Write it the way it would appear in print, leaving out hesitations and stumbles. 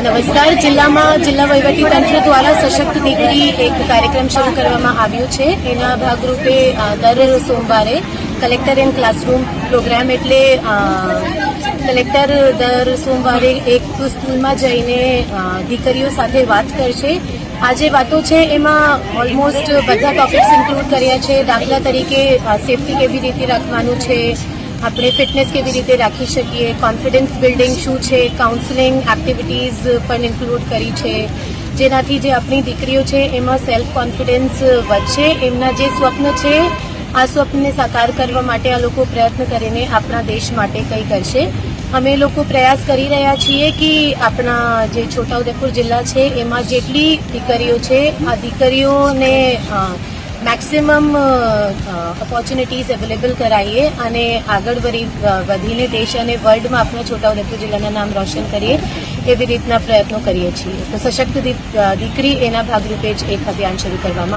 નમસ્કાર. જિલ્લામાં જિલ્લા વહીવટીતંત્ર દ્વારા સશક્ત દીકરી એક કાર્યક્રમ શરૂ કરવામાં આવ્યો છે. એના ભાગરૂપે દર સોમવારે કલેક્ટર એન્ડ ક્લાસરૂમ પ્રોગ્રામ એટલે કલેક્ટર દર સોમવારે એક સ્કૂલમાં જઈને દીકરીઓ સાથે વાત કરશે. આ જે વાતો છે એમાં ઓલમોસ્ટ બધા ટોપિક્સ ઇન્ક્લુડ કર્યા છે. દાખલા તરીકે સેફટી કેવી રીતે રાખવાનું છે, આપણે ફિટનેસ કેવી રીતે રાખી શકીએ, કોન્ફિડન્સ બિલ્ડિંગ શું છે, કાઉન્સેલિંગ એક્ટિવિટીઝ પણ ઇન્ક્લુડ કરી છે, જેનાથી જે આપણી દીકરીઓ છે એમાં સેલ્ફ કોન્ફિડન્સ વધશે. એમના જે સ્વપ્ન છે આ સ્વપ્નને સાકાર કરવા માટે આ લોકો પ્રયત્ન કરીને આપણા દેશ માટે કંઈ કરશે. અમે લોકો પ્રયાસ કરી રહ્યા છીએ કે આપણા જે છોટાઉદેપુર જિલ્લા છે એમાં જેટલી દીકરીઓ છે આ દીકરીઓને મેક્સિમમ ઓપોર્ચ્યુનિટીઝ અવેલેબલ કરાવીએ અને આગળ વધીને દેશ અને વર્લ્ડમાં આપણા છોટાઉદેપુર જિલ્લાના નામ રોશન કરીએ એવી રીતના પ્રયત્નો કરીએ છીએ. તો સશક્ત દીકરી એના ભાગરૂપે જ એક અભિયાન શરૂ કરવામાં